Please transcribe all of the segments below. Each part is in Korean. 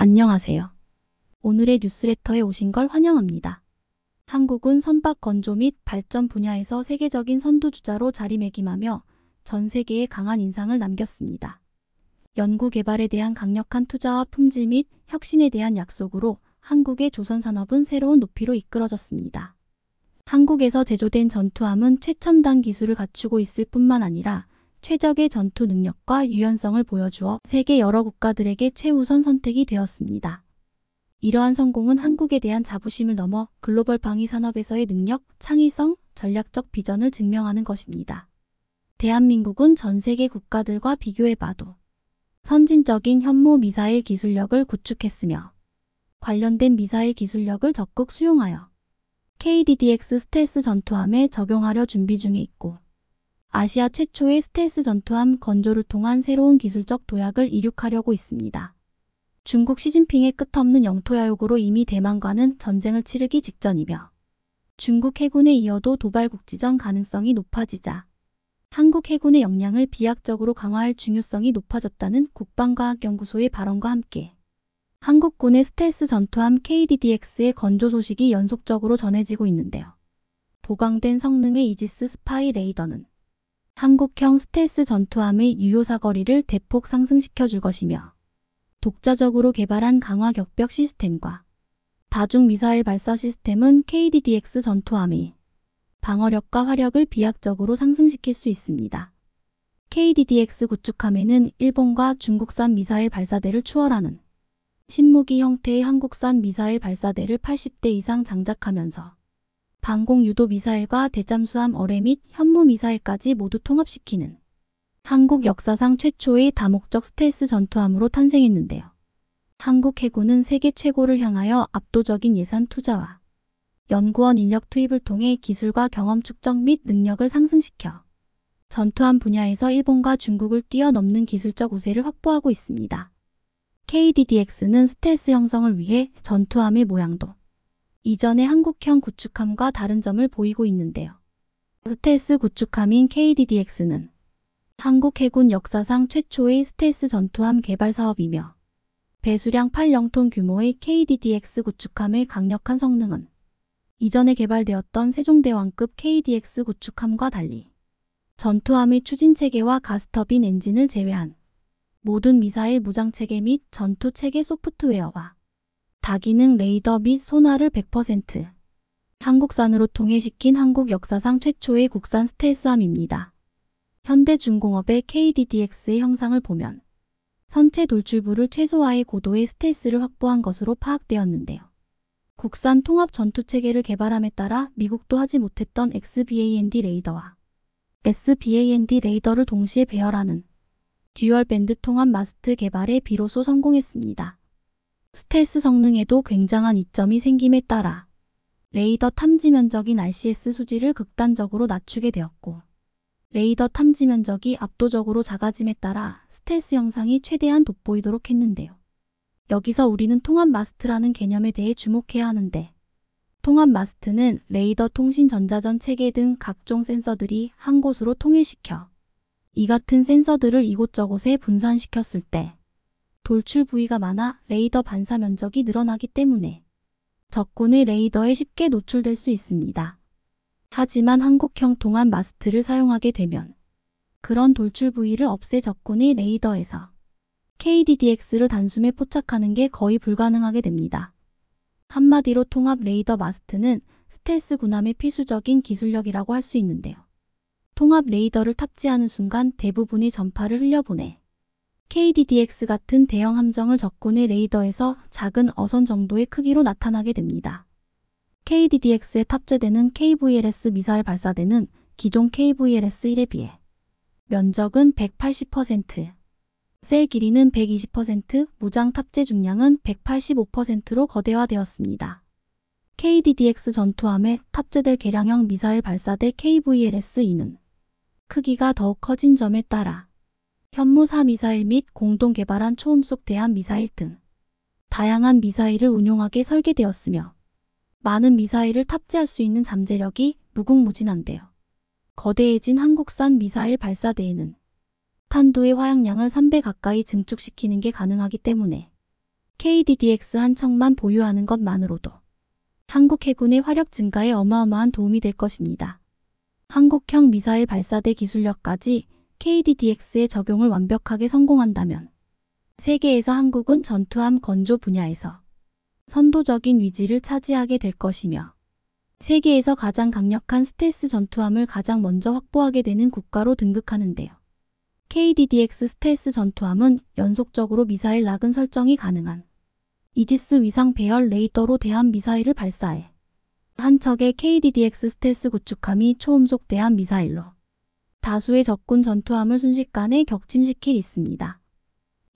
안녕하세요. 오늘의 뉴스레터에 오신 걸 환영합니다. 한국은 선박 건조 및 발전 분야에서 세계적인 선두주자로 자리매김하며 전 세계에 강한 인상을 남겼습니다. 연구 개발에 대한 강력한 투자와 품질 및 혁신에 대한 약속으로 한국의 조선산업은 새로운 높이로 이끌어졌습니다. 한국에서 제조된 전투함은 최첨단 기술을 갖추고 있을 뿐만 아니라 최적의 전투 능력과 유연성을 보여주어 세계 여러 국가들에게 최우선 선택이 되었습니다. 이러한 성공은 한국에 대한 자부심을 넘어 글로벌 방위 산업에서의 능력, 창의성, 전략적 비전을 증명하는 것입니다. 대한민국은 전 세계 국가들과 비교해봐도 선진적인 현무 미사일 기술력을 구축했으며 관련된 미사일 기술력을 적극 수용하여 KDDX 스텔스 전투함에 적용하려 준비 중에 있고 아시아 최초의 스텔스 전투함 건조를 통한 새로운 기술적 도약을 이룩하려고 있습니다. 중국 시진핑의 끝없는 영토 야욕으로 이미 대만과는 전쟁을 치르기 직전이며 중국 해군에 이어도 도발국지전 가능성이 높아지자 한국 해군의 역량을 비약적으로 강화할 중요성이 높아졌다는 국방과학연구소의 발언과 함께 한국군의 스텔스 전투함 KDDX의 건조 소식이 연속적으로 전해지고 있는데요. 보강된 성능의 이지스 스파이 레이더는 한국형 스텔스 전투함의 유효 사거리를 대폭 상승시켜 줄 것이며 독자적으로 개발한 강화 격벽 시스템과 다중 미사일 발사 시스템은 KDDX 전투함의 방어력과 화력을 비약적으로 상승시킬 수 있습니다. KDDX 구축함에는 일본과 중국산 미사일 발사대를 추월하는 신무기 형태의 한국산 미사일 발사대를 80대 이상 장착하면서 방공 유도 미사일과 대잠수함 어뢰 및 현무 미사일까지 모두 통합시키는 한국 역사상 최초의 다목적 스텔스 전투함으로 탄생했는데요. 한국 해군은 세계 최고를 향하여 압도적인 예산 투자와 연구원 인력 투입을 통해 기술과 경험 축적 및 능력을 상승시켜 전투함 분야에서 일본과 중국을 뛰어넘는 기술적 우세를 확보하고 있습니다. KDDX는 스텔스 형성을 위해 전투함의 모양도 이전의 한국형 구축함과 다른 점을 보이고 있는데요. 스텔스 구축함인 KDDX는 한국 해군 역사상 최초의 스텔스 전투함 개발 사업이며 배수량 8영톤 규모의 KDDX 구축함의 강력한 성능은 이전에 개발되었던 세종대왕급 KDX 구축함과 달리 전투함의 추진체계와 가스터빈 엔진을 제외한 모든 미사일 무장체계 및 전투체계 소프트웨어와 다기능 레이더 및 소나를 100% 한국산으로 통일시킨 한국 역사상 최초의 국산 스텔스함입니다. 현대중공업의 KDDX의 형상을 보면 선체 돌출부를 최소화해 고도의 스텔스를 확보한 것으로 파악되었는데요. 국산 통합 전투체계를 개발함에 따라 미국도 하지 못했던 XBAND 레이더와 SBAND 레이더를 동시에 배열하는 듀얼 밴드 통합 마스트 개발에 비로소 성공했습니다. 스텔스 성능에도 굉장한 이점이 생김에 따라 레이더 탐지 면적인 RCS 수지를 극단적으로 낮추게 되었고 레이더 탐지 면적이 압도적으로 작아짐에 따라 스텔스 형상이 최대한 돋보이도록 했는데요. 여기서 우리는 통합 마스트라는 개념에 대해 주목해야 하는데 통합 마스트는 레이더 통신 전자전 체계 등 각종 센서들이 한 곳으로 통일시켜 이 같은 센서들을 이곳저곳에 분산시켰을 때 돌출 부위가 많아 레이더 반사 면적이 늘어나기 때문에 적군의 레이더에 쉽게 노출될 수 있습니다. 하지만 한국형 통합 마스트를 사용하게 되면 그런 돌출 부위를 없애 적군의 레이더에서 KDDX를 단숨에 포착하는 게 거의 불가능하게 됩니다. 한마디로 통합 레이더 마스트는 스텔스 군함의 필수적인 기술력이라고 할 수 있는데요. 통합 레이더를 탑재하는 순간 대부분의 전파를 흘려보내 KDDX 같은 대형 함정을 적군의 레이더에서 작은 어선 정도의 크기로 나타나게 됩니다. KDDX에 탑재되는 KVLS 미사일 발사대는 기존 KVLS-1에 비해 면적은 180%, 셀 길이는 120%, 무장 탑재 중량은 185%로 거대화되었습니다. KDDX 전투함에 탑재될 개량형 미사일 발사대 KVLS-2는 크기가 더욱 커진 점에 따라 현무4 미사일 및 공동 개발한 초음속 대함 미사일 등 다양한 미사일을 운용하게 설계되었으며 많은 미사일을 탑재할 수 있는 잠재력이 무궁무진한데요. 거대해진 한국산 미사일 발사대에는 탄도의 화약량을 3배 가까이 증축시키는 게 가능하기 때문에 KDDX 한 척만 보유하는 것만으로도 한국 해군의 화력 증가에 어마어마한 도움이 될 것입니다. 한국형 미사일 발사대 기술력까지 KDDX의 적용을 완벽하게 성공한다면 세계에서 한국은 전투함 건조 분야에서 선도적인 위치를 차지하게 될 것이며 세계에서 가장 강력한 스텔스 전투함을 가장 먼저 확보하게 되는 국가로 등극하는데요. KDDX 스텔스 전투함은 연속적으로 미사일 낙은 설정이 가능한 이지스 위상 배열 레이더로 대함 미사일을 발사해 한 척의 KDDX 스텔스 구축함이 초음속 대함 미사일로 다수의 적군 전투함을 순식간에 격침시킬 있습니다.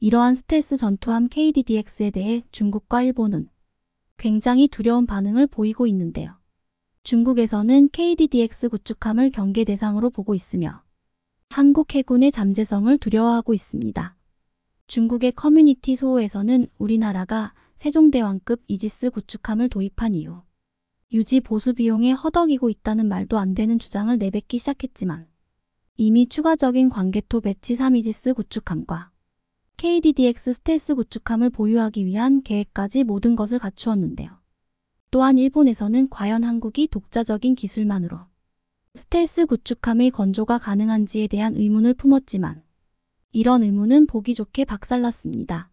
이러한 스텔스 전투함 KDDX에 대해 중국과 일본은 굉장히 두려운 반응을 보이고 있는데요. 중국에서는 KDDX 구축함을 경계 대상으로 보고 있으며 한국 해군의 잠재성을 두려워하고 있습니다. 중국의 커뮤니티 소호에서는 우리나라가 세종대왕급 이지스 구축함을 도입한 이후 유지 보수 비용에 허덕이고 있다는 말도 안 되는 주장을 내뱉기 시작했지만 이미 추가적인 광개토 배치 3 이지스 구축함과 KDDX 스텔스 구축함을 보유하기 위한 계획까지 모든 것을 갖추었는데요. 또한 일본에서는 과연 한국이 독자적인 기술만으로 스텔스 구축함의 건조가 가능한지에 대한 의문을 품었지만 이런 의문은 보기 좋게 박살났습니다.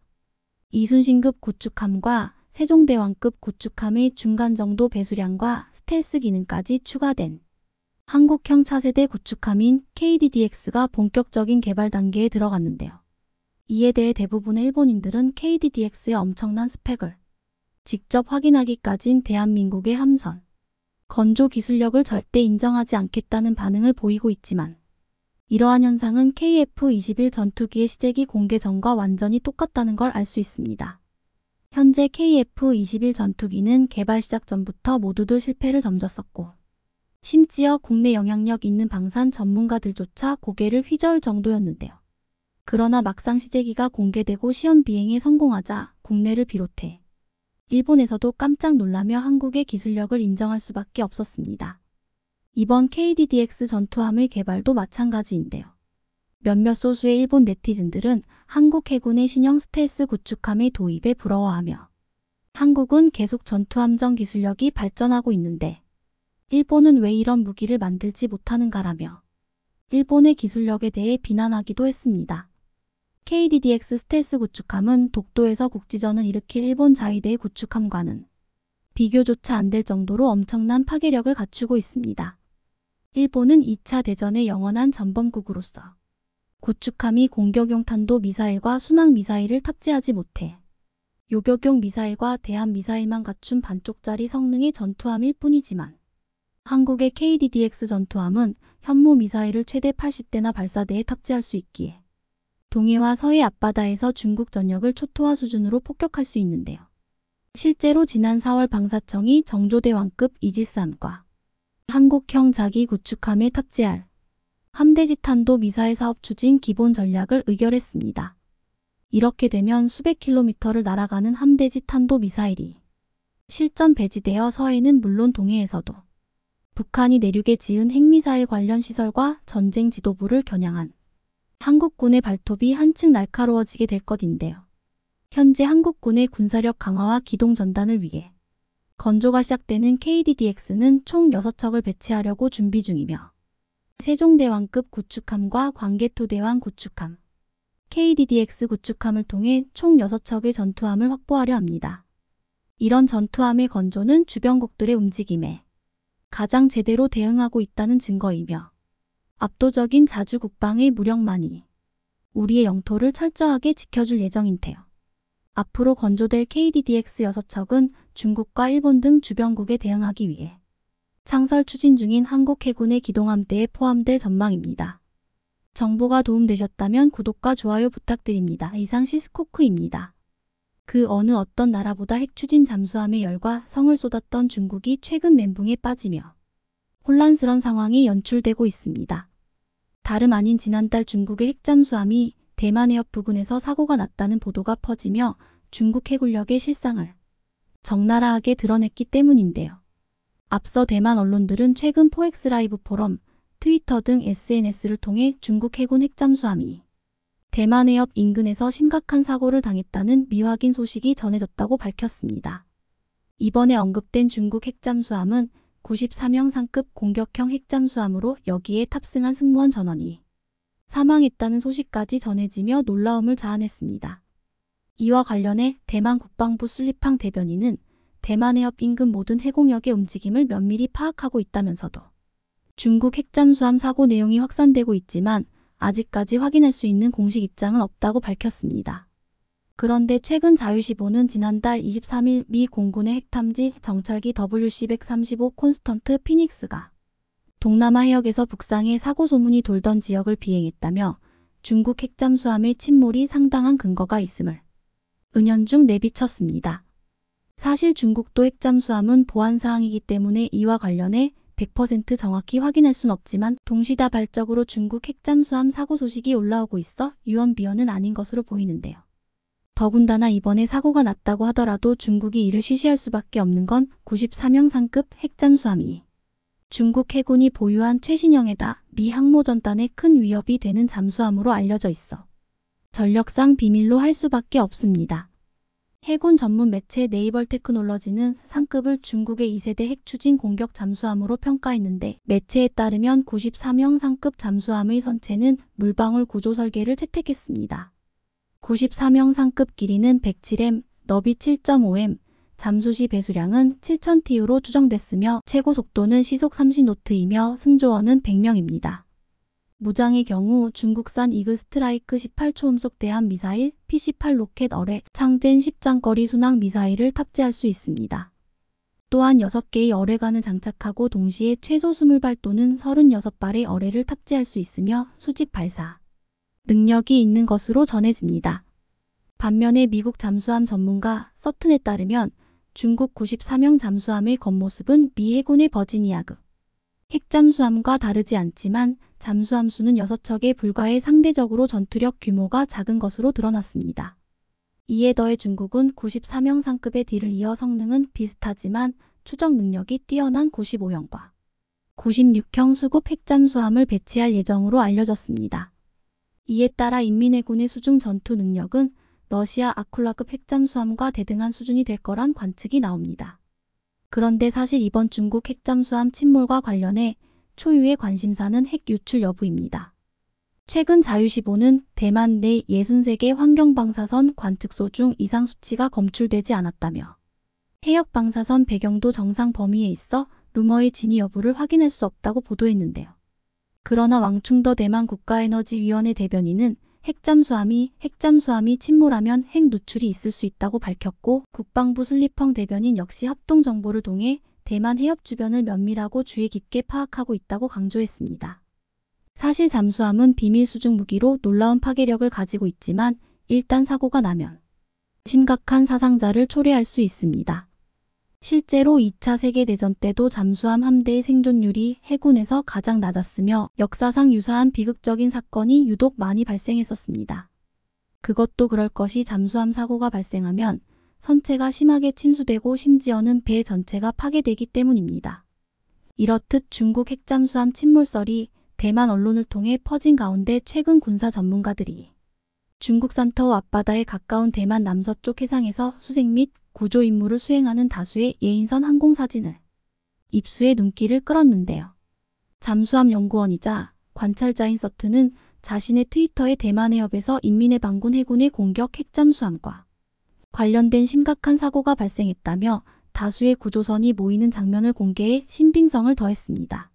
이순신급 구축함과 세종대왕급 구축함의 중간 정도 배수량과 스텔스 기능까지 추가된 한국형 차세대 구축함인 KDDX가 본격적인 개발 단계에 들어갔는데요. 이에 대해 대부분의 일본인들은 KDDX의 엄청난 스펙을 직접 확인하기까진 대한민국의 함선, 건조 기술력을 절대 인정하지 않겠다는 반응을 보이고 있지만 이러한 현상은 KF-21 전투기의 시제기 공개 전과 완전히 똑같다는 걸 알 수 있습니다. 현재 KF-21 전투기는 개발 시작 전부터 모두들 실패를 점졌었고 심지어 국내 영향력 있는 방산 전문가들조차 고개를 휘저을 정도였는데요. 그러나 막상 시제기가 공개되고 시험 비행에 성공하자 국내를 비롯해 일본에서도 깜짝 놀라며 한국의 기술력을 인정할 수밖에 없었습니다. 이번 KDDX 전투함의 개발도 마찬가지인데요. 몇몇 소수의 일본 네티즌들은 한국 해군의 신형 스텔스 구축함의 도입에 부러워하며 한국은 계속 전투함정 기술력이 발전하고 있는데 일본은 왜 이런 무기를 만들지 못하는가라며 일본의 기술력에 대해 비난하기도 했습니다. KDDX 스텔스 구축함은 독도에서 국지전을 일으킬 일본 자위대의 구축함과는 비교조차 안 될 정도로 엄청난 파괴력을 갖추고 있습니다. 일본은 2차 대전의 영원한 전범국으로서 구축함이 공격용 탄도 미사일과 순항 미사일을 탑재하지 못해 요격용 미사일과 대함 미사일만 갖춘 반쪽짜리 성능의 전투함일 뿐이지만 한국의 KDDX 전투함은 현무 미사일을 최대 80대나 발사대에 탑재할 수 있기에 동해와 서해 앞바다에서 중국 전역을 초토화 수준으로 폭격할 수 있는데요. 실제로 지난 4월 방사청이 정조대왕급 이지스함과 한국형 자기 구축함에 탑재할 함대지 탄도 미사일 사업 추진 기본 전략을 의결했습니다. 이렇게 되면 수백 킬로미터를 날아가는 함대지 탄도 미사일이 실전 배치되어 서해는 물론 동해에서도 북한이 내륙에 지은 핵미사일 관련 시설과 전쟁 지도부를 겨냥한 한국군의 발톱이 한층 날카로워지게 될 것인데요. 현재 한국군의 군사력 강화와 기동 전단을 위해 건조가 시작되는 KDDX는 총 6척을 배치하려고 준비 중이며 세종대왕급 구축함과 광개토대왕 구축함, KDDX 구축함을 통해 총 6척의 전투함을 확보하려 합니다. 이런 전투함의 건조는 주변국들의 움직임에 가장 제대로 대응하고 있다는 증거이며 압도적인 자주 국방의 무력만이 우리의 영토를 철저하게 지켜줄 예정인데요. 앞으로 건조될 KDDX 6척은 중국과 일본 등 주변국에 대응하기 위해 창설 추진 중인 한국 해군의 기동함대에 포함될 전망입니다. 정보가 도움되셨다면 구독과 좋아요 부탁드립니다. 이상 시스코크입니다. 그 어느 어떤 나라보다 핵 추진 잠수함의 열과 성을 쏟았던 중국이 최근 멘붕에 빠지며 혼란스러운 상황이 연출되고 있습니다. 다름 아닌 지난달 중국의 핵잠수함이 대만 해협 부근에서 사고가 났다는 보도가 퍼지며 중국 해군력의 실상을 적나라하게 드러냈기 때문인데요. 앞서 대만 언론들은 최근 포엑스 라이브 포럼, 트위터 등 SNS를 통해 중국 해군 핵잠수함이 대만 해협 인근에서 심각한 사고를 당했다는 미확인 소식이 전해졌다고 밝혔습니다. 이번에 언급된 중국 핵잠수함은 94명 상급 공격형 핵잠수함으로 여기에 탑승한 승무원 전원이 사망했다는 소식까지 전해지며 놀라움을 자아냈습니다. 이와 관련해 대만 국방부 술리팡 대변인은 대만 해협 인근 모든 해공역의 움직임을 면밀히 파악하고 있다면서도 중국 핵잠수함 사고 내용이 확산되고 있지만 아직까지 확인할 수 있는 공식 입장은 없다고 밝혔습니다. 그런데 최근 자유시보는 지난달 23일 미 공군의 핵탐지 정찰기 WC-135 콘스턴트 피닉스가 동남아 해역에서 북상해 사고 소문이 돌던 지역을 비행했다며 중국 핵잠수함의 침몰이 상당한 근거가 있음을 은연중 내비쳤습니다. 사실 중국도 핵잠수함은 보안사항이기 때문에 이와 관련해 100% 정확히 확인할 순 없지만 동시다발적으로 중국 핵잠수함 사고 소식이 올라오고 있어 유언비어는 아닌 것으로 보이는데요. 더군다나 이번에 사고가 났다고 하더라도 중국이 이를 쉬쉬할 수밖에 없는 건 94명 상급 핵잠수함이 중국 해군이 보유한 최신형에다 미 항모전단에 큰 위협이 되는 잠수함으로 알려져 있어 전력상 비밀로 할 수밖에 없습니다. 해군 전문 매체 네이벌 테크놀로지는 상급을 중국의 2세대 핵추진 공격 잠수함으로 평가했는데 매체에 따르면 94명 상급 잠수함의 선체는 물방울 구조 설계를 채택했습니다. 94명 상급 길이는 107m, 너비 7.5m, 잠수시 배수량은 7000TU로 추정됐으며 최고 속도는 시속 30노트이며 승조원은 100명입니다. 무장의 경우 중국산 이글 스트라이크 18초음속 대함 미사일, PC-8 로켓 어뢰, 창젠 10장거리 순항 미사일을 탑재할 수 있습니다. 또한 6개의 어뢰관을 장착하고 동시에 최소 20발 또는 36발의 어뢰를 탑재할 수 있으며 수직 발사 능력이 있는 것으로 전해집니다. 반면에 미국 잠수함 전문가 서튼에 따르면 중국 94명 잠수함의 겉모습은 미 해군의 버지니아급 핵잠수함과 다르지 않지만 잠수함 수는 6척에 불과해 상대적으로 전투력 규모가 작은 것으로 드러났습니다. 이에 더해 중국은 94명 상급의 뒤를 이어 성능은 비슷하지만 추적 능력이 뛰어난 95형과 96형 수급 핵잠수함을 배치할 예정으로 알려졌습니다. 이에 따라 인민해군의 수중 전투 능력은 러시아 아쿨라급 핵잠수함과 대등한 수준이 될 거란 관측이 나옵니다. 그런데 사실 이번 중국 핵잠수함 침몰과 관련해 초유의 관심사는 핵 유출 여부입니다. 최근 자유시보는 대만 내 63개 환경방사선 관측소 중 이상 수치가 검출되지 않았다며 해역방사선 배경도 정상 범위에 있어 루머의 진위 여부를 확인할 수 없다고 보도했는데요. 그러나 왕충더 대만 국가에너지위원회 대변인은 핵잠수함이 침몰하면 핵 누출이 있을 수 있다고 밝혔고 국방부 술리펑 대변인 역시 합동정보를 통해 대만 해협 주변을 면밀하고 주의 깊게 파악하고 있다고 강조했습니다. 사실 잠수함은 비밀 수중 무기로 놀라운 파괴력을 가지고 있지만 일단 사고가 나면 심각한 사상자를 초래할 수 있습니다. 실제로 2차 세계대전 때도 잠수함 함대의 생존율이 해군에서 가장 낮았으며 역사상 유사한 비극적인 사건이 유독 많이 발생했었습니다. 그것도 그럴 것이 잠수함 사고가 발생하면 선체가 심하게 침수되고 심지어는 배 전체가 파괴되기 때문입니다. 이렇듯 중국 핵잠수함 침몰설이 대만 언론을 통해 퍼진 가운데 최근 군사 전문가들이 중국 산터우 앞바다에 가까운 대만 남서쪽 해상에서 수색 및 구조 임무를 수행하는 다수의 예인선 항공사진을 입수해 눈길을 끌었는데요. 잠수함 연구원이자 관찰자인 서튼은 자신의 트위터에 대만 해협에서 인민해 반군 해군의 공격 핵잠수함과 관련된 심각한 사고가 발생했다며 다수의 구조선이 모이는 장면을 공개해 신빙성을 더했습니다.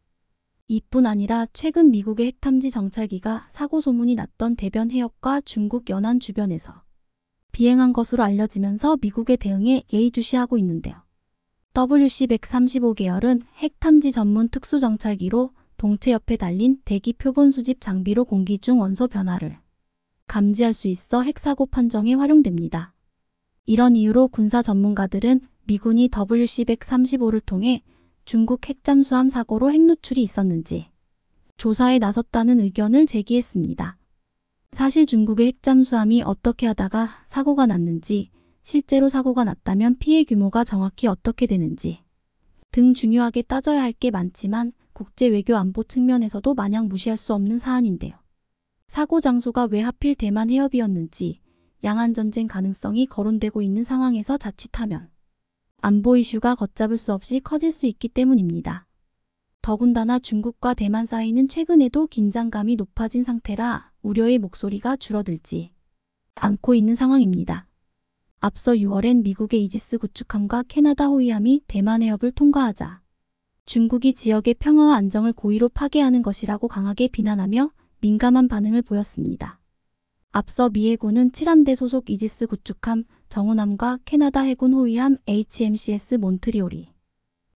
이뿐 아니라 최근 미국의 핵탐지 정찰기가 사고 소문이 났던 대변 해역과 중국 연안 주변에서 비행한 것으로 알려지면서 미국의 대응에 예의주시하고 있는데요. WC-135 계열은 핵탐지 전문 특수정찰기로 동체 옆에 달린 대기 표본 수집 장비로 공기 중 원소 변화를 감지할 수 있어 핵사고 판정에 활용됩니다. 이런 이유로 군사 전문가들은 미군이 WC-135를 통해 중국 핵잠수함 사고로 핵누출이 있었는지 조사에 나섰다는 의견을 제기했습니다. 사실 중국의 핵잠수함이 어떻게 하다가 사고가 났는지, 실제로 사고가 났다면 피해 규모가 정확히 어떻게 되는지 등 중요하게 따져야 할 게 많지만 국제 외교 안보 측면에서도 마냥 무시할 수 없는 사안인데요. 사고 장소가 왜 하필 대만 해협이었는지 양안 전쟁 가능성이 거론되고 있는 상황에서 자칫하면 안보 이슈가 걷잡을 수 없이 커질 수 있기 때문입니다. 더군다나 중국과 대만 사이는 최근에도 긴장감이 높아진 상태라 우려의 목소리가 줄어들지 않고 있는 상황입니다. 앞서 6월엔 미국의 이지스 구축함과 캐나다 호위함이 대만 해협을 통과하자 중국이 지역의 평화와 안정을 고의로 파괴하는 것이라고 강하게 비난하며 민감한 반응을 보였습니다. 앞서 미 해군은 7함대 소속 이지스 구축함 정훈함과 캐나다 해군 호위함 HMCS 몬트리올이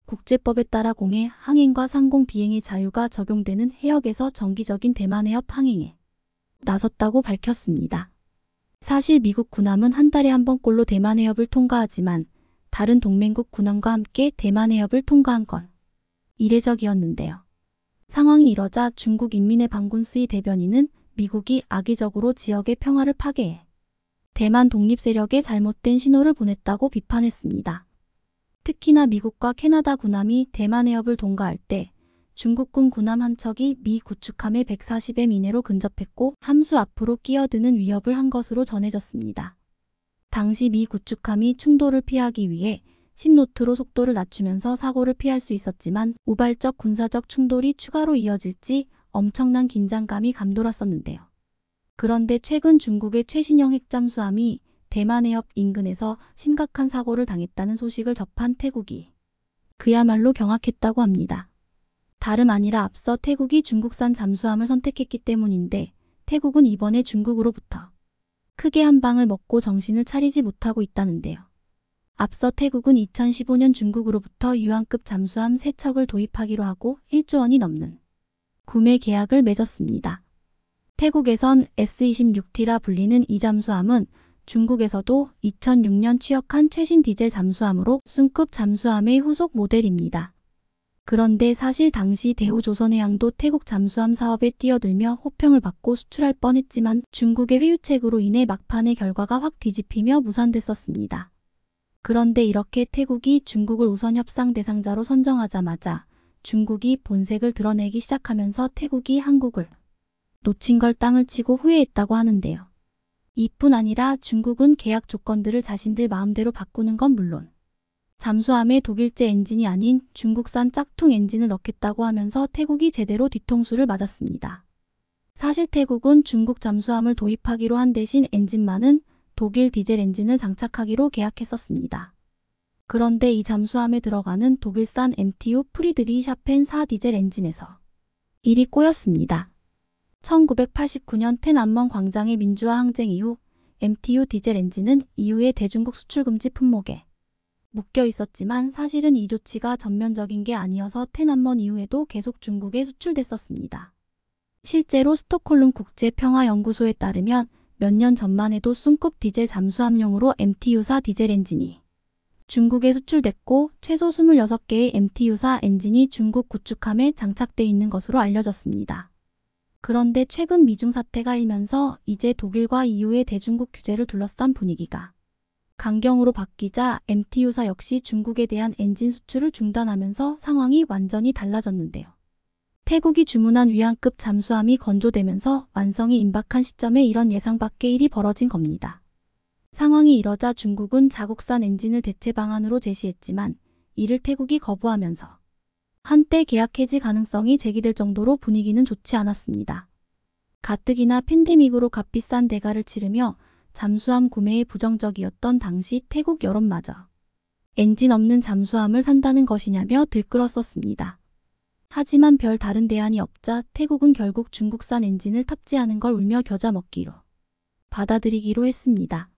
국제법에 따라 공해 항행과 상공 비행의 자유가 적용되는 해역에서 정기적인 대만 해협 항행에 나섰다고 밝혔습니다. 사실 미국 군함은 한 달에 한 번꼴로 대만 해협을 통과하지만 다른 동맹국 군함과 함께 대만 해협을 통과한 건 이례적이었는데요. 상황이 이러자 중국 인민의 반군 스위 대변인은 미국이 악의적으로 지역의 평화를 파괴해 대만 독립 세력에 잘못된 신호를 보냈다고 비판했습니다. 특히나 미국과 캐나다 군함이 대만 해협을 통과할 때 중국군 군함 한 척이 미 구축함의 140m 이내로 근접했고 함수 앞으로 끼어드는 위협을 한 것으로 전해졌습니다. 당시 미 구축함이 충돌을 피하기 위해 10노트로 속도를 낮추면서 사고를 피할 수 있었지만 우발적 군사적 충돌이 추가로 이어질지 엄청난 긴장감이 감돌았었는데요. 그런데 최근 중국의 최신형 핵잠수함이 대만 해협 인근에서 심각한 사고를 당했다는 소식을 접한 태국이 그야말로 경악했다고 합니다. 다름 아니라 앞서 태국이 중국산 잠수함을 선택했기 때문인데 태국은 이번에 중국으로부터 크게 한 방을 먹고 정신을 차리지 못하고 있다는데요. 앞서 태국은 2015년 중국으로부터 유황급 잠수함 3척을 도입하기로 하고 1조 원이 넘는 구매 계약을 맺었습니다. 태국에선 S26T라 불리는 이 잠수함은 중국에서도 2006년 취역한 최신 디젤 잠수함으로 순급 잠수함의 후속 모델입니다. 그런데 사실 당시 대우조선해양도 태국 잠수함 사업에 뛰어들며 호평을 받고 수출할 뻔했지만 중국의 회유책으로 인해 막판의 결과가 확 뒤집히며 무산됐었습니다. 그런데 이렇게 태국이 중국을 우선 협상 대상자로 선정하자마자 중국이 본색을 드러내기 시작하면서 태국이 한국을 놓친 걸 땅을 치고 후회했다고 하는데요. 이뿐 아니라 중국은 계약 조건들을 자신들 마음대로 바꾸는 건 물론 잠수함에 독일제 엔진이 아닌 중국산 짝퉁 엔진을 넣겠다고 하면서 태국이 제대로 뒤통수를 맞았습니다. 사실 태국은 중국 잠수함을 도입하기로 한 대신 엔진만은 독일 디젤 엔진을 장착하기로 계약했었습니다. 그런데 이 잠수함에 들어가는 독일산 MTU 프리드리 샤펜 4 디젤 엔진에서 일이 꼬였습니다. 1989년 텐안먼 광장의 민주화 항쟁 이후 MTU 디젤 엔진은 이후에 대중국 수출 금지 품목에 묶여 있었지만 사실은 이 조치가 전면적인 게 아니어서 텐안먼 이후에도 계속 중국에 수출됐었습니다. 실제로 스톡홀름 국제평화연구소에 따르면 몇 년 전만 해도 순급 디젤 잠수함용으로 MTU사 디젤 엔진이 중국에 수출됐고 최소 26개의 MTU사 엔진이 중국 구축함에 장착돼 있는 것으로 알려졌습니다. 그런데 최근 미중 사태가 일면서 이제 독일과 EU의 대중국 규제를 둘러싼 분위기가 강경으로 바뀌자 MTU사 역시 중국에 대한 엔진 수출을 중단하면서 상황이 완전히 달라졌는데요. 태국이 주문한 위안급 잠수함이 건조되면서 완성이 임박한 시점에 이런 예상 밖의 일이 벌어진 겁니다. 상황이 이러자 중국은 자국산 엔진을 대체 방안으로 제시했지만 이를 태국이 거부하면서 한때 계약 해지 가능성이 제기될 정도로 분위기는 좋지 않았습니다. 가뜩이나 팬데믹으로 값비싼 대가를 치르며 잠수함 구매에 부정적이었던 당시 태국 여론마저 엔진 없는 잠수함을 산다는 것이냐며 들끓었었습니다. 하지만 별 다른 대안이 없자 태국은 결국 중국산 엔진을 탑재하는 걸 울며 겨자 먹기로 받아들이기로 했습니다.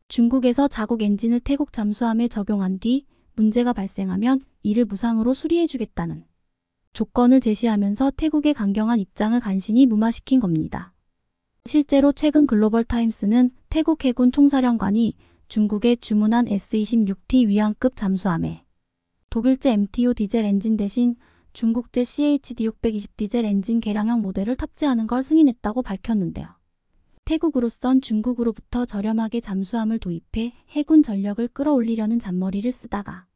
중국에서 자국 엔진을 태국 잠수함에 적용한 뒤 문제가 발생하면 이를 무상으로 수리해주겠다는 조건을 제시하면서 태국의 강경한 입장을 간신히 무마시킨 겁니다. 실제로 최근 글로벌 타임스는 태국 해군 총사령관이 중국에 주문한 S26T 위안급 잠수함에 독일제 MTU 디젤 엔진 대신 중국제 CHD620 디젤 엔진 개량형 모델을 탑재하는 걸 승인했다고 밝혔는데요. 태국으로선 중국으로부터 저렴하게 잠수함을 도입해 해군 전력을 끌어올리려는 잔머리를 쓰다가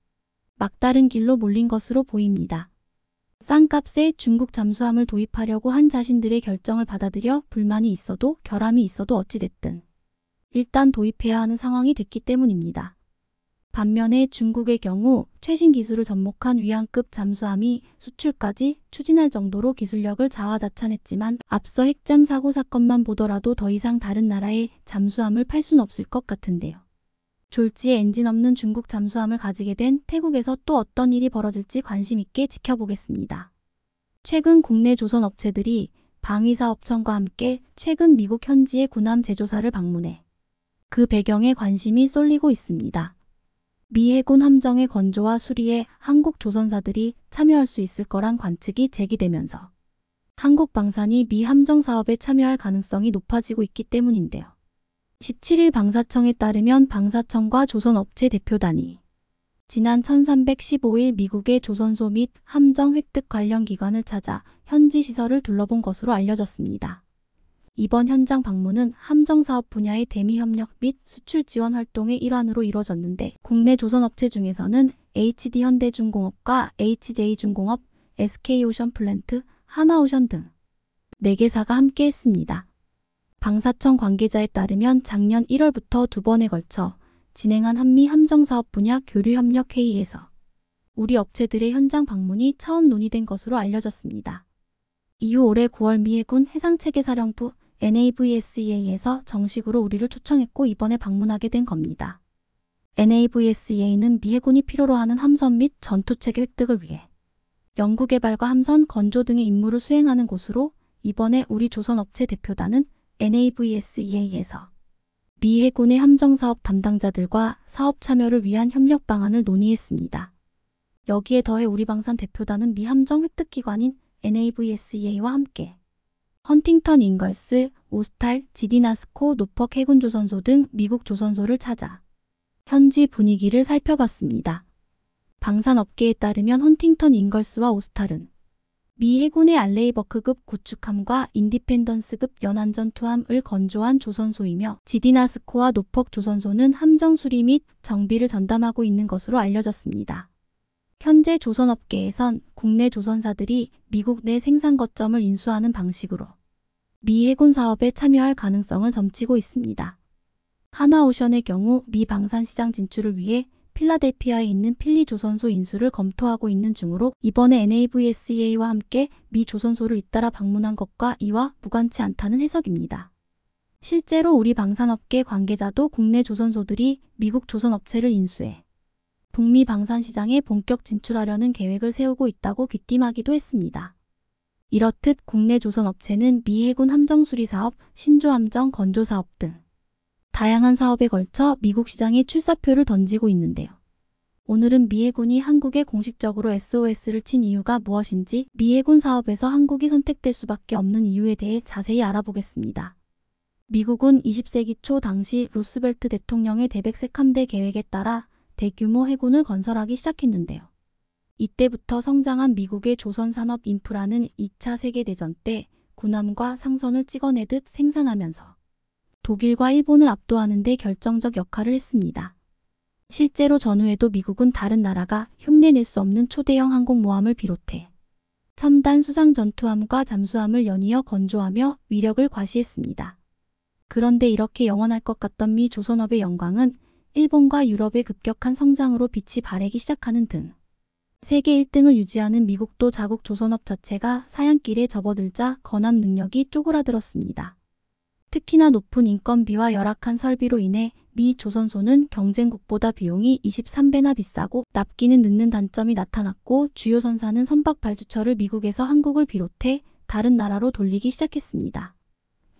막다른 길로 몰린 것으로 보입니다. 싼 값에 중국 잠수함을 도입하려고 한 자신들의 결정을 받아들여 불만이 있어도 결함이 있어도 어찌됐든 일단 도입해야 하는 상황이 됐기 때문입니다. 반면에 중국의 경우 최신 기술을 접목한 위안급 잠수함이 수출까지 추진할 정도로 기술력을 자화자찬했지만 앞서 핵잠 사고 사건만 보더라도 더 이상 다른 나라에 잠수함을 팔 수는 없을 것 같은데요. 졸지에 엔진 없는 중국 잠수함을 가지게 된 태국에서 또 어떤 일이 벌어질지 관심 있게 지켜보겠습니다. 최근 국내 조선 업체들이 방위사업청과 함께 최근 미국 현지의 군함 제조사를 방문해 그 배경에 관심이 쏠리고 있습니다. 미 해군 함정의 건조와 수리에 한국 조선사들이 참여할 수 있을 거란 관측이 제기되면서 한국 방산이 미 함정 사업에 참여할 가능성이 높아지고 있기 때문인데요. 17일 방사청에 따르면 방사청과 조선업체 대표단이 지난 1315일 미국의 조선소 및 함정 획득 관련 기관을 찾아 현지 시설을 둘러본 것으로 알려졌습니다. 이번 현장 방문은 함정사업 분야의 대미협력 및 수출 지원 활동의 일환으로 이뤄졌는데 국내 조선업체 중에서는 HD현대중공업과 HJ중공업, SK오션플랜트, 하나오션 등 4개사가 함께했습니다. 방사청 관계자에 따르면 작년 1월부터 2번에 걸쳐 진행한 한미 함정사업 분야 교류협력회의에서 우리 업체들의 현장 방문이 처음 논의된 것으로 알려졌습니다. 이후 올해 9월 미 해군 해상체계사령부 NAVSEA에서 정식으로 우리를 초청했고 이번에 방문하게 된 겁니다. NAVSEA는 미 해군이 필요로 하는 함선 및 전투체계 획득을 위해 연구개발과 함선 건조 등의 임무를 수행하는 곳으로 이번에 우리 조선업체 대표단은 NAVSEA에서 미 해군의 함정사업 담당자들과 사업 참여를 위한 협력 방안을 논의했습니다. 여기에 더해 우리 방산 대표단은 미 함정 획득기관인 NAVSEA와 함께 헌팅턴 잉걸스, 오스탈, 지디나스코, 노퍽 해군조선소 등 미국 조선소를 찾아 현지 분위기를 살펴봤습니다. 방산업계에 따르면 헌팅턴 잉걸스와 오스탈은 미 해군의 알레이버크급 구축함과 인디펜던스급 연안전투함을 건조한 조선소이며 지디나스코와 노퍽 조선소는 함정 수리 및 정비를 전담하고 있는 것으로 알려졌습니다. 현재 조선업계에선 국내 조선사들이 미국 내 생산 거점을 인수하는 방식으로 미 해군 사업에 참여할 가능성을 점치고 있습니다. 하나오션의 경우 미 방산시장 진출을 위해 필라델피아에 있는 필리 조선소 인수를 검토하고 있는 중으로 이번에 NAVSEA와 함께 미 조선소를 잇따라 방문한 것과 이와 무관치 않다는 해석입니다. 실제로 우리 방산업계 관계자도 국내 조선소들이 미국 조선업체를 인수해 북미 방산시장에 본격 진출하려는 계획을 세우고 있다고 귀띔하기도 했습니다. 이렇듯 국내 조선업체는 미 해군 함정수리사업, 신조함정 건조사업 등 다양한 사업에 걸쳐 미국 시장에 출사표를 던지고 있는데요. 오늘은 미 해군이 한국에 공식적으로 SOS를 친 이유가 무엇인지 미 해군 사업에서 한국이 선택될 수밖에 없는 이유에 대해 자세히 알아보겠습니다. 미국은 20세기 초 당시 루스벨트 대통령의 대백색 함대 계획에 따라 대규모 해군을 건설하기 시작했는데요. 이때부터 성장한 미국의 조선산업 인프라는 2차 세계대전 때 군함과 상선을 찍어내듯 생산하면서 독일과 일본을 압도하는 데 결정적 역할을 했습니다. 실제로 전후에도 미국은 다른 나라가 흉내낼 수 없는 초대형 항공모함을 비롯해 첨단 수상 전투함과 잠수함을 연이어 건조하며 위력을 과시했습니다. 그런데 이렇게 영원할 것 같던 미 조선업의 영광은 일본과 유럽의 급격한 성장으로 빛이 바래기 시작하는 등 세계 1등을 유지하는 미국도 자국 조선업 자체가 사양길에 접어들자 건함 능력이 쪼그라들었습니다. 특히나 높은 인건비와 열악한 설비로 인해 미 조선소는 경쟁국보다 비용이 23배나 비싸고 납기는 늦는 단점이 나타났고 주요 선사는 선박 발주처를 미국에서 한국을 비롯해 다른 나라로 돌리기 시작했습니다.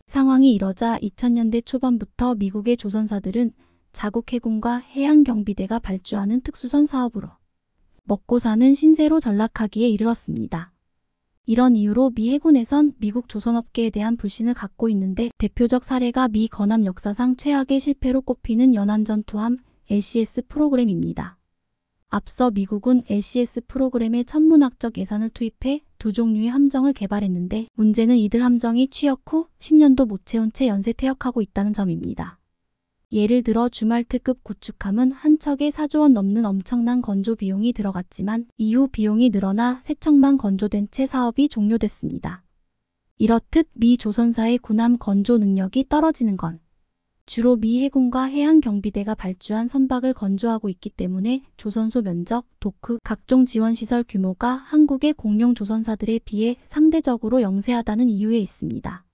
상황이 이러자 2000년대 초반부터 미국의 조선사들은 자국 해군과 해양경비대가 발주하는 특수선 사업으로 먹고 사는 신세로 전락하기에 이르렀습니다. 이런 이유로 미 해군에선 미국 조선업계에 대한 불신을 갖고 있는데 대표적 사례가 미 건함 역사상 최악의 실패로 꼽히는 연안전투함 LCS 프로그램입니다. 앞서 미국은 LCS 프로그램에 천문학적 예산을 투입해 두 종류의 함정을 개발했는데 문제는 이들 함정이 취역 후 10년도 못 채운 채 연쇄 퇴역하고 있다는 점입니다. 예를 들어 주말트급 구축함은 한 척에 4조 원 넘는 엄청난 건조 비용이 들어갔지만 이후 비용이 늘어나 3척만 건조된 채 사업이 종료됐습니다. 이렇듯 미 조선사의 군함 건조 능력이 떨어지는 건 주로 미 해군과 해양경비대가 발주한 선박을 건조하고 있기 때문에 조선소 면적, 도크, 각종 지원시설 규모가 한국의 공용 조선사들에 비해 상대적으로 영세하다는 이유에 있습니다.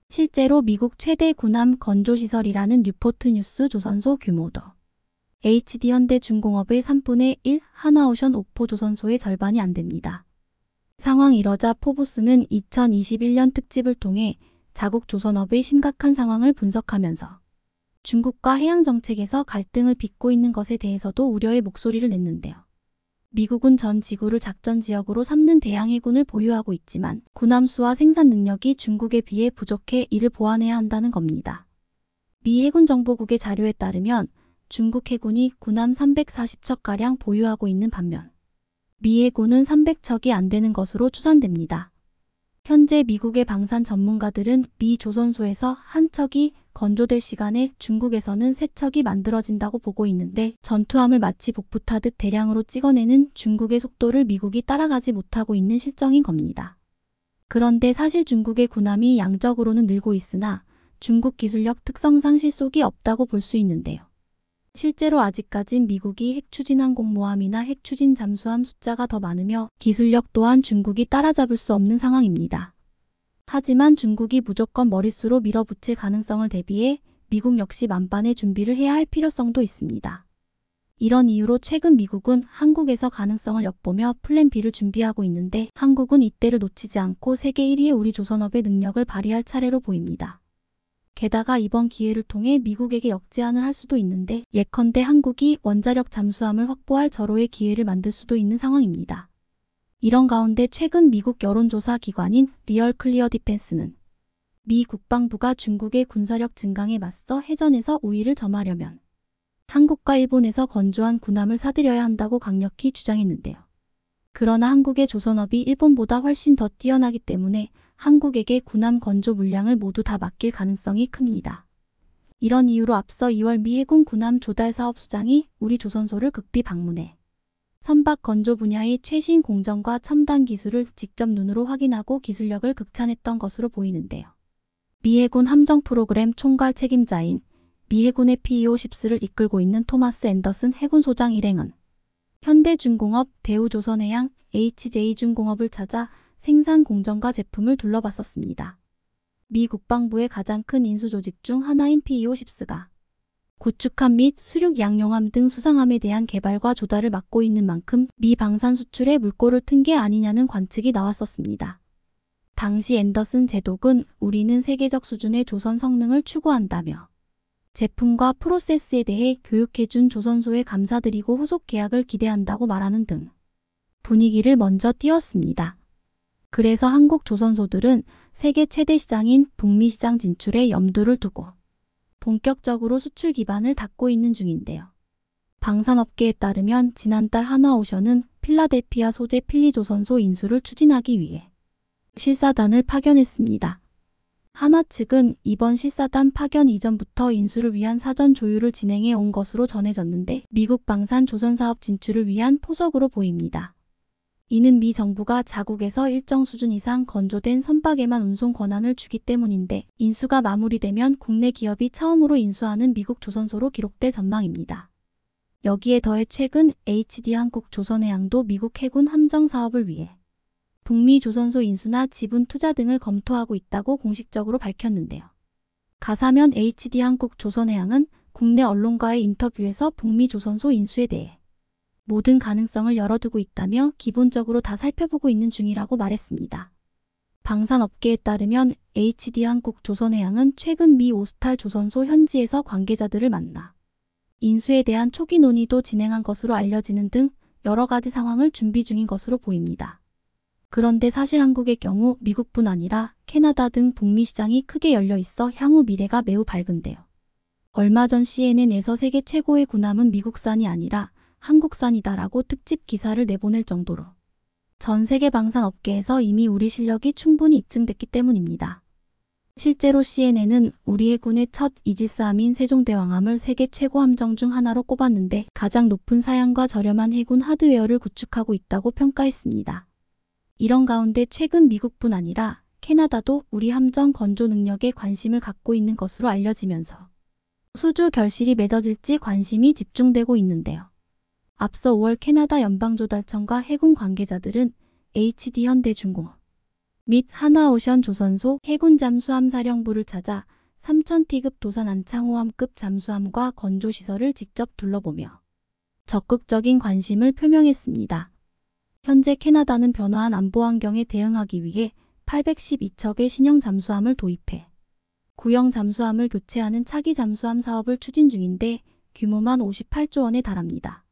실제로 미국 최대 군함 건조시설이라는 뉴포트 뉴스 조선소 규모도 HD 현대중공업의 3분의 1, 하나오션 옥포 조선소의 절반이 안 됩니다. 상황 이러자 포브스는 2021년 특집을 통해 자국 조선업의 심각한 상황을 분석하면서 중국과 해양정책에서 갈등을 빚고 있는 것에 대해서도 우려의 목소리를 냈는데요. 미국은 전 지구를 작전지역으로 삼는 대양해군을 보유하고 있지만 군함수와 생산 능력이 중국에 비해 부족해 이를 보완해야 한다는 겁니다. 미 해군정보국의 자료에 따르면 중국 해군이 군함 340척가량 보유하고 있는 반면 미 해군은 300척이 안 되는 것으로 추산됩니다. 현재 미국의 방산 전문가들은 미 조선소에서 한 척이 건조될 시간에 중국에서는 3척이 만들어진다고 보고 있는데 전투함을 마치 복붙하듯 대량으로 찍어내는 중국의 속도를 미국이 따라가지 못하고 있는 실정인 겁니다. 그런데 사실 중국의 군함이 양적으로는 늘고 있으나 중국 기술력 특성상 실속이 없다고 볼 수 있는데요. 실제로 아직까진 미국이 핵추진 항공모함이나 핵추진 잠수함 숫자가 더 많으며 기술력 또한 중국이 따라잡을 수 없는 상황입니다. 하지만 중국이 무조건 머릿수로 밀어붙일 가능성을 대비해 미국 역시 만반의 준비를 해야 할 필요성도 있습니다. 이런 이유로 최근 미국은 한국에서 가능성을 엿보며 플랜 B를 준비하고 있는데 한국은 이때를 놓치지 않고 세계 1위의 우리 조선업의 능력을 발휘할 차례로 보입니다. 게다가 이번 기회를 통해 미국에게 역제안을 할 수도 있는데 예컨대 한국이 원자력 잠수함을 확보할 절호의 기회를 만들 수도 있는 상황입니다. 이런 가운데 최근 미국 여론조사 기관인 리얼 클리어 디펜스는 미 국방부가 중국의 군사력 증강에 맞서 해전에서 우위를 점하려면 한국과 일본에서 건조한 군함을 사들여야 한다고 강력히 주장했는데요. 그러나 한국의 조선업이 일본보다 훨씬 더 뛰어나기 때문에 한국에게 군함 건조 물량을 모두 다 맡길 가능성이 큽니다. 이런 이유로 앞서 2월 미 해군 군함 조달 사업 수장이 우리 조선소를 극비 방문해 선박 건조 분야의 최신 공정과 첨단 기술을 직접 눈으로 확인하고 기술력을 극찬했던 것으로 보이는데요. 미 해군 함정 프로그램 총괄 책임자인 미 해군의 PEO-10를 이끌고 있는 토마스 앤더슨 해군소장 일행은 현대중공업, 대우조선해양, HJ중공업을 찾아 생산 공정과 제품을 둘러봤었습니다. 미 국방부의 가장 큰 인수조직 중 하나인 PEO-10가 구축함 및 수륙 양용함 등 수상함에 대한 개발과 조달을 맡고 있는 만큼 미 방산 수출에 물꼬를 튼 게 아니냐는 관측이 나왔었습니다. 당시 앤더슨 제독은 우리는 세계적 수준의 조선 성능을 추구한다며 제품과 프로세스에 대해 교육해준 조선소에 감사드리고 후속 계약을 기대한다고 말하는 등 분위기를 먼저 띄웠습니다. 그래서 한국 조선소들은 세계 최대 시장인 북미 시장 진출에 염두를 두고 본격적으로 수출 기반을 닦고 있는 중인데요. 방산업계에 따르면 지난달 하나오션은 필라델피아 소재 필리조선소 인수를 추진하기 위해 실사단을 파견했습니다. 한화 측은 이번 실사단 파견 이전부터 인수를 위한 사전 조율을 진행해 온 것으로 전해졌는데 미국 방산 조선사업 진출을 위한 포석으로 보입니다. 이는 미 정부가 자국에서 일정 수준 이상 건조된 선박에만 운송 권한을 주기 때문인데 인수가 마무리되면 국내 기업이 처음으로 인수하는 미국 조선소로 기록될 전망입니다. 여기에 더해 최근 HD 한국조선해양도 미국 해군 함정 사업을 위해 북미 조선소 인수나 지분 투자 등을 검토하고 있다고 공식적으로 밝혔는데요. 가사면 HD 한국조선해양은 국내 언론과의 인터뷰에서 북미 조선소 인수에 대해 모든 가능성을 열어두고 있다며 기본적으로 다 살펴보고 있는 중이라고 말했습니다. 방산업계에 따르면 HD 한국조선해양은 최근 미 오스탈 조선소 현지에서 관계자들을 만나 인수에 대한 초기 논의도 진행한 것으로 알려지는 등 여러 가지 상황을 준비 중인 것으로 보입니다. 그런데 사실 한국의 경우 미국뿐 아니라 캐나다 등 북미 시장이 크게 열려 있어 향후 미래가 매우 밝은데요. 얼마 전 CNN에서 세계 최고의 군함은 미국산이 아니라 한국산이다라고 특집 기사를 내보낼 정도로 전 세계 방산 업계에서 이미 우리 실력이 충분히 입증됐기 때문입니다. 실제로 CNN은 우리 해군의 첫 이지스함인 세종대왕함을 세계 최고 함정 중 하나로 꼽았는데 가장 높은 사양과 저렴한 해군 하드웨어를 구축하고 있다고 평가했습니다. 이런 가운데 최근 미국뿐 아니라 캐나다도 우리 함정 건조 능력에 관심을 갖고 있는 것으로 알려지면서 수주 결실이 맺어질지 관심이 집중되고 있는데요. 앞서 5월 캐나다 연방조달청과 해군 관계자들은 HD 현대중공업 및 하나오션 조선소 해군 잠수함 사령부를 찾아 3000T급 도산 안창호함급 잠수함과 건조시설을 직접 둘러보며 적극적인 관심을 표명했습니다. 현재 캐나다는 변화한 안보 환경에 대응하기 위해 812척의 신형 잠수함을 도입해 구형 잠수함을 교체하는 차기 잠수함 사업을 추진 중인데 규모만 58조 원에 달합니다.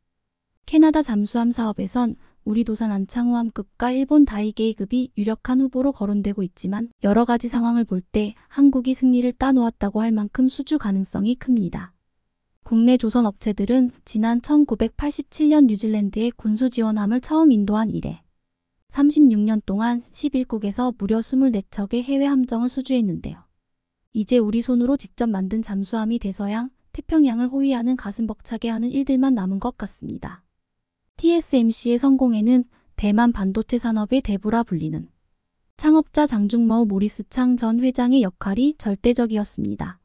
캐나다 잠수함 사업에선 우리 도산 안창호함급과 일본 다이게이급이 유력한 후보로 거론되고 있지만 여러 가지 상황을 볼 때 한국이 승리를 따놓았다고 할 만큼 수주 가능성이 큽니다. 국내 조선 업체들은 지난 1987년 뉴질랜드에 군수 지원함을 처음 인도한 이래 36년 동안 11국에서 무려 24척의 해외 함정을 수주했는데요. 이제 우리 손으로 직접 만든 잠수함이 대서양, 태평양을 호위하는 가슴 벅차게 하는 일들만 남은 것 같습니다. TSMC의 성공에는 대만 반도체 산업의 대부라 불리는 창업자 장중머우 모리스창 전 회장의 역할이 절대적이었습니다.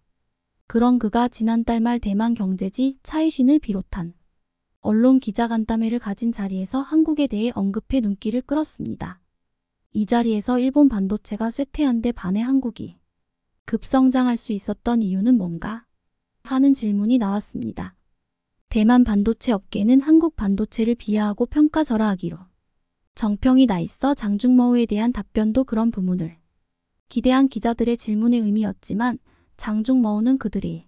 그런 그가 지난달 말 대만 경제지 차이신을 비롯한 언론 기자간담회를 가진 자리에서 한국에 대해 언급해 눈길을 끌었습니다. 이 자리에서 일본 반도체가 쇠퇴한 데 반해 한국이 급성장할 수 있었던 이유는 뭔가? 하는 질문이 나왔습니다. 대만 반도체 업계는 한국 반도체를 비하하고 평가절하하기로 정평이 나 있어 장중머우에 대한 답변도 그런 부문을 기대한 기자들의 질문의 의미였지만 장중머우는 그들이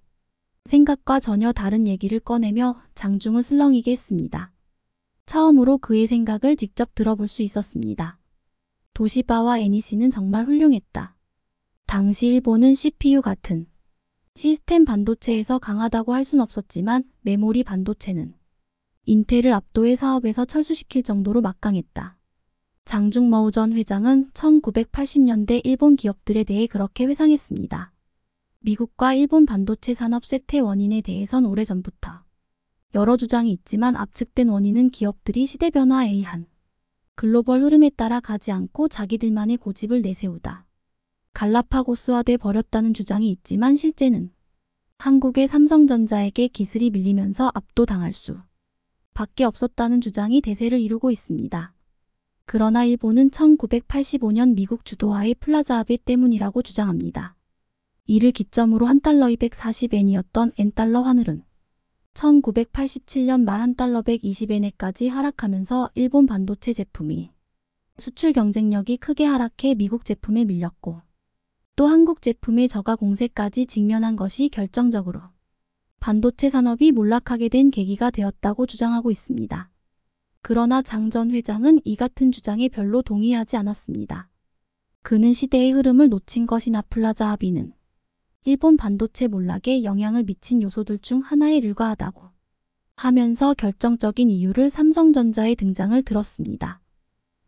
생각과 전혀 다른 얘기를 꺼내며 장중을 슬렁이게 했습니다. 처음으로 그의 생각을 직접 들어볼 수 있었습니다. 도시바와 NEC는 정말 훌륭했다. 당시 일본은 CPU 같은 시스템 반도체에서 강하다고 할 순 없었지만 메모리 반도체는 인텔을 압도해 사업에서 철수시킬 정도로 막강했다. 장중머우 전 회장은 1980년대 일본 기업들에 대해 그렇게 회상했습니다. 미국과 일본 반도체 산업 쇠퇴 원인에 대해선 오래전부터 여러 주장이 있지만 압축된 원인은 기업들이 시대 변화에 의한 글로벌 흐름에 따라 가지 않고 자기들만의 고집을 내세우다 갈라파고스화돼 버렸다는 주장이 있지만 실제는 한국의 삼성전자에게 기술이 밀리면서 압도당할 수 밖에 없었다는 주장이 대세를 이루고 있습니다. 그러나 일본은 1985년 미국 주도하의 플라자 합의 때문이라고 주장합니다. 이를 기점으로 $1 240엔이었던 N달러 환율은 1987년 말 $1 120엔에까지 하락하면서 일본 반도체 제품이 수출 경쟁력이 크게 하락해 미국 제품에 밀렸고 또 한국 제품의 저가 공세까지 직면한 것이 결정적으로 반도체 산업이 몰락하게 된 계기가 되었다고 주장하고 있습니다. 그러나 장 전 회장은 이 같은 주장에 별로 동의하지 않았습니다. 그는 시대의 흐름을 놓친 것이나 플라자 합의는 일본 반도체 몰락에 영향을 미친 요소들 중 하나에 불과하다고 하면서 결정적인 이유를 삼성전자의 등장을 들었습니다.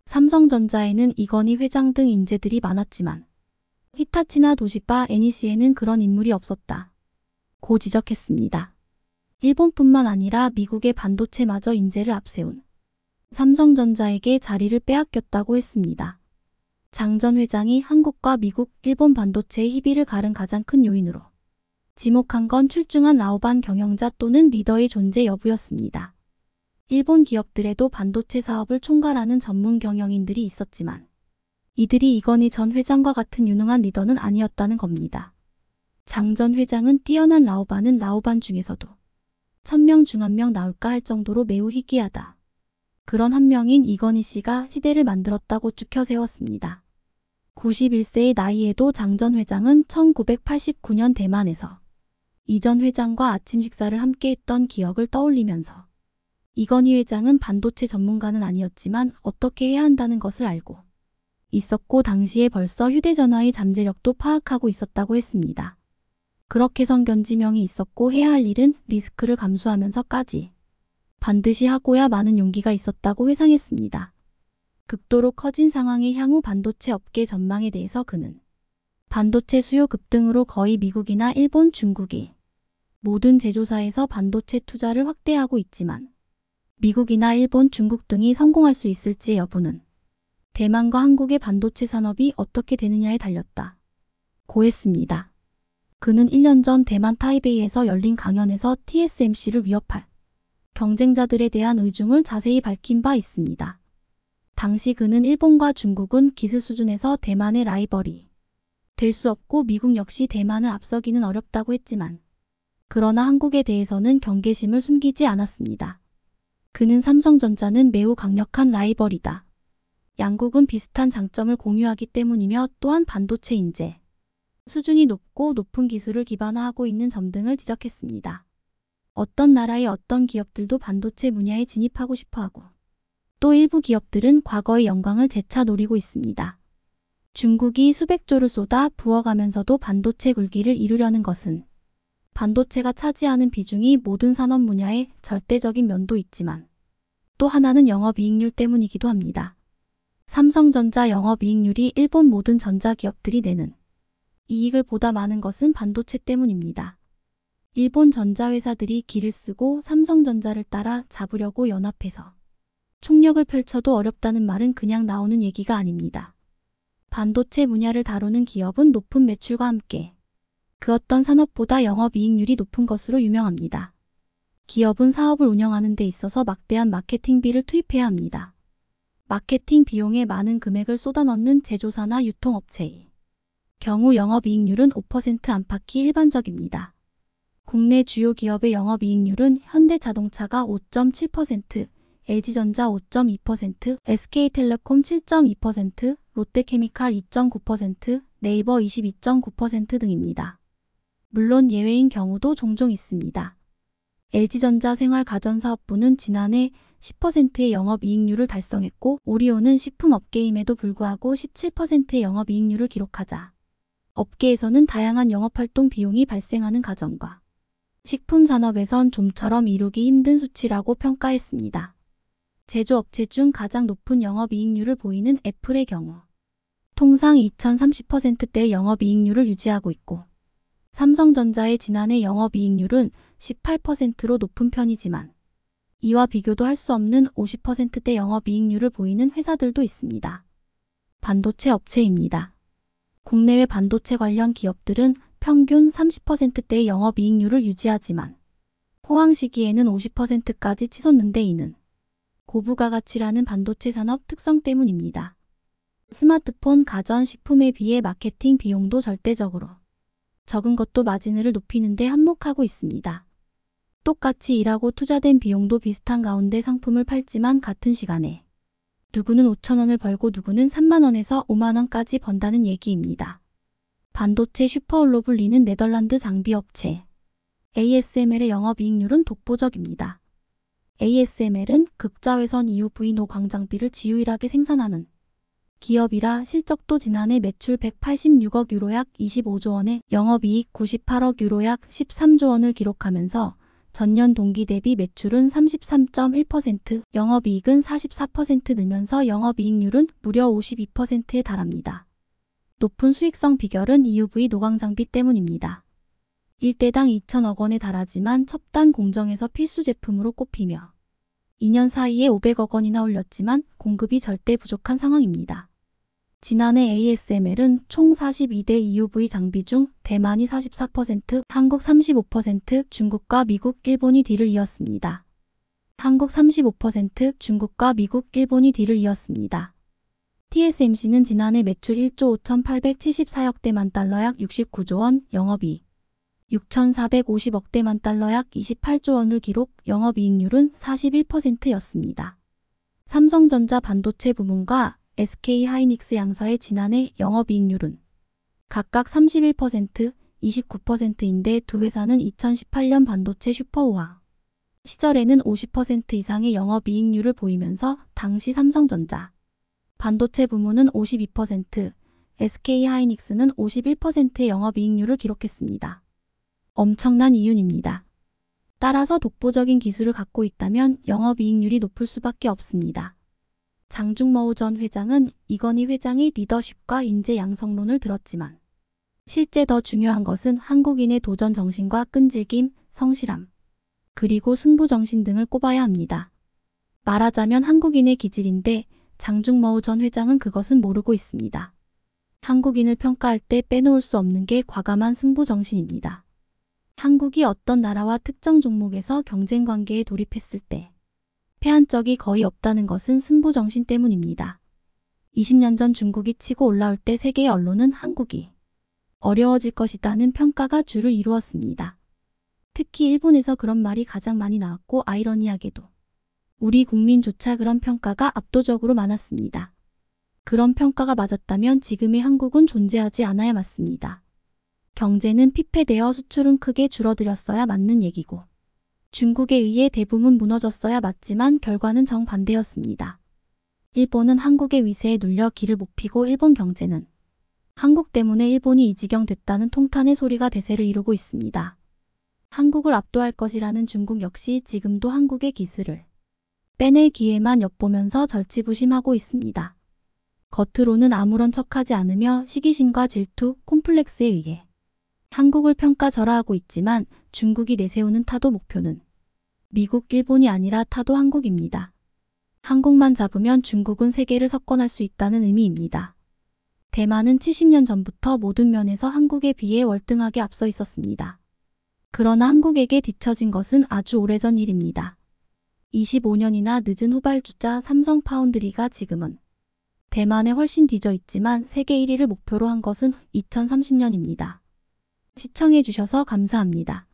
삼성전자에는 이건희 회장 등 인재들이 많았지만 히타치나 도시바, NEC에는 그런 인물이 없었다. 고 지적했습니다. 일본뿐만 아니라 미국의 반도체마저 인재를 앞세운 삼성전자에게 자리를 빼앗겼다고 했습니다. 장 전 회장이 한국과 미국, 일본 반도체의 희비를 가른 가장 큰 요인으로 지목한 건 출중한 라오반 경영자 또는 리더의 존재 여부였습니다. 일본 기업들에도 반도체 사업을 총괄하는 전문 경영인들이 있었지만 이들이 이건희 전 회장과 같은 유능한 리더는 아니었다는 겁니다. 장 전 회장은 뛰어난 라오반은 라오반 중에서도 1000명 중 1명 나올까 할 정도로 매우 희귀하다. 그런 한 명인 이건희 씨가 시대를 만들었다고 추켜 세웠습니다. 91세의 나이에도 장 전 회장은 1989년 대만에서 이 전 회장과 아침 식사를 함께 했던 기억을 떠올리면서 이건희 회장은 반도체 전문가는 아니었지만 어떻게 해야 한다는 것을 알고 있었고 당시에 벌써 휴대전화의 잠재력도 파악하고 있었다고 했습니다. 그렇게 성견지명이 있었고 해야 할 일은 리스크를 감수하면서까지 반드시 하고야 마는 용기가 있었다고 회상했습니다. 극도로 커진 상황의 향후 반도체 업계 전망에 대해서 그는 반도체 수요 급등으로 거의 미국이나 일본, 중국이 모든 제조사에서 반도체 투자를 확대하고 있지만 미국이나 일본, 중국 등이 성공할 수 있을지의 여부는 대만과 한국의 반도체 산업이 어떻게 되느냐에 달렸다. 고했습니다. 그는 1년 전 대만 타이베이에서 열린 강연에서 TSMC를 위협할 경쟁자들에 대한 의중을 자세히 밝힌 바 있습니다. 당시 그는 일본과 중국은 기술 수준에서 대만의 라이벌이 될 수 없고 미국 역시 대만을 앞서기는 어렵다고 했지만 그러나 한국에 대해서는 경계심을 숨기지 않았습니다. 그는 삼성전자는 매우 강력한 라이벌이다. 양국은 비슷한 장점을 공유하기 때문이며 또한 반도체 인재 수준이 높고 높은 기술을 기반화하고 있는 점 등을 지적했습니다. 어떤 나라의 어떤 기업들도 반도체 분야에 진입하고 싶어하고 또 일부 기업들은 과거의 영광을 재차 노리고 있습니다. 중국이 수백조를 쏟아 부어가면서도 반도체 굴기를 이루려는 것은 반도체가 차지하는 비중이 모든 산업 분야에 절대적인 면도 있지만 또 하나는 영업이익률 때문이기도 합니다. 삼성전자 영업이익률이 일본 모든 전자기업들이 내는 이익을 보다 많은 것은 반도체 때문입니다. 일본 전자회사들이 기를 쓰고 삼성전자를 따라 잡으려고 연합해서 총력을 펼쳐도 어렵다는 말은 그냥 나오는 얘기가 아닙니다. 반도체 분야를 다루는 기업은 높은 매출과 함께 그 어떤 산업보다 영업이익률이 높은 것으로 유명합니다. 기업은 사업을 운영하는 데 있어서 막대한 마케팅비를 투입해야 합니다. 마케팅 비용에 많은 금액을 쏟아넣는 제조사나 유통업체의 경우 영업이익률은 5% 안팎이 일반적입니다. 국내 주요 기업의 영업이익률은 현대자동차가 5.7%, LG전자 5.2%, SK텔레콤 7.2%, 롯데케미칼 2.9%, 네이버 22.9% 등입니다. 물론 예외인 경우도 종종 있습니다. LG전자 생활가전사업부는 지난해 10%의 영업이익률을 달성했고 오리온은 식품업계임에도 불구하고 17%의 영업이익률을 기록하자 업계에서는 다양한 영업활동 비용이 발생하는 가정과 식품산업에선 좀처럼 이루기 힘든 수치라고 평가했습니다. 제조업체 중 가장 높은 영업이익률을 보이는 애플의 경우 통상 2030%대의 영업이익률을 유지하고 있고 삼성전자의 지난해 영업이익률은 18%로 높은 편이지만 이와 비교도 할 수 없는 50%대 영업이익률을 보이는 회사들도 있습니다. 반도체 업체입니다. 국내외 반도체 관련 기업들은 평균 30%대의 영업이익률을 유지하지만 호황 시기에는 50%까지 치솟는데 이는 고부가가치라는 반도체 산업 특성 때문입니다. 스마트폰, 가전, 식품에 비해 마케팅 비용도 절대적으로 적은 것도 마진을 높이는 데 한몫하고 있습니다. 똑같이 일하고 투자된 비용도 비슷한 가운데 상품을 팔지만 같은 시간에 누구는 5천원을 벌고 누구는 3만원에서 5만원까지 번다는 얘기입니다. 반도체 슈퍼홀로 불리는 네덜란드 장비업체 ASML의 영업이익률은 독보적입니다. ASML은 극자외선 EUV 노광장비를 지유일하게 생산하는 기업이라 실적도 지난해 매출 186억 유로 약 25조 원에 영업이익 98억 유로 약 13조 원을 기록하면서 전년 동기 대비 매출은 33.1%, 영업이익은 44% 늘면서 영업이익률은 무려 52%에 달합니다. 높은 수익성 비결은 EUV 노광장비 때문입니다. 1대당 2천억 원에 달하지만 첩단 공정에서 필수 제품으로 꼽히며 2년 사이에 500억 원이나 올렸지만 공급이 절대 부족한 상황입니다. 지난해 ASML은 총 42대 EUV 장비 중 대만이 44%, 한국 35%, 중국과 미국, 일본이 뒤를 이었습니다. 한국 35%, 중국과 미국, 일본이 뒤를 이었습니다. TSMC는 지난해 매출 1조 5,874억대만 달러 약 69조 원, 영업이익 6,450억대만 달러 약 28조 원을 기록, 영업이익률은 41%였습니다. 삼성전자 반도체 부문과 SK 하이닉스 양사의 지난해 영업이익률은 각각 31%, 29%인데 두 회사는 2018년 반도체 슈퍼우황 시절에는 50% 이상의 영업이익률을 보이면서 당시 삼성전자 반도체 부문은 52%, SK하이닉스는 51%의 영업이익률을 기록했습니다. 엄청난 이윤입니다. 따라서 독보적인 기술을 갖고 있다면 영업이익률이 높을 수밖에 없습니다. 장중머우 전 회장은 이건희 회장의 리더십과 인재 양성론을 들었지만 실제 더 중요한 것은 한국인의 도전 정신과 끈질김, 성실함, 그리고 승부 정신 등을 꼽아야 합니다. 말하자면 한국인의 기질인데 장중머우 전 회장은 그것은 모르고 있습니다. 한국인을 평가할 때 빼놓을 수 없는 게 과감한 승부 정신입니다. 한국이 어떤 나라와 특정 종목에서 경쟁 관계에 돌입했을 때 패한 적이 거의 없다는 것은 승부 정신 때문입니다. 20년 전 중국이 치고 올라올 때 세계의 언론은 한국이 어려워질 것이다는 평가가 주를 이루었습니다. 특히 일본에서 그런 말이 가장 많이 나왔고 아이러니하게도 우리 국민조차 그런 평가가 압도적으로 많았습니다. 그런 평가가 맞았다면 지금의 한국은 존재하지 않아야 맞습니다. 경제는 피폐되어 수출은 크게 줄어들었어야 맞는 얘기고 중국에 의해 대부분 무너졌어야 맞지만 결과는 정반대였습니다. 일본은 한국의 위세에 눌려 기를 못 피고 일본 경제는 한국 때문에 일본이 이 지경 됐다는 통탄의 소리가 대세를 이루고 있습니다. 한국을 압도할 것이라는 중국 역시 지금도 한국의 기술을 빼낼 기회만 엿보면서 절치부심하고 있습니다. 겉으로는 아무런 척하지 않으며 시기심과 질투, 콤플렉스에 의해 한국을 평가절하하고 있지만 중국이 내세우는 타도 목표는 미국, 일본이 아니라 타도 한국입니다. 한국만 잡으면 중국은 세계를 석권할 수 있다는 의미입니다. 대만은 70년 전부터 모든 면에서 한국에 비해 월등하게 앞서 있었습니다. 그러나 한국에게 뒤처진 것은 아주 오래전 일입니다. 25년이나 늦은 후발주자 삼성 파운드리가 지금은 대만에 훨씬 뒤져 있지만 세계 1위를 목표로 한 것은 2030년입니다. 시청해주셔서 감사합니다.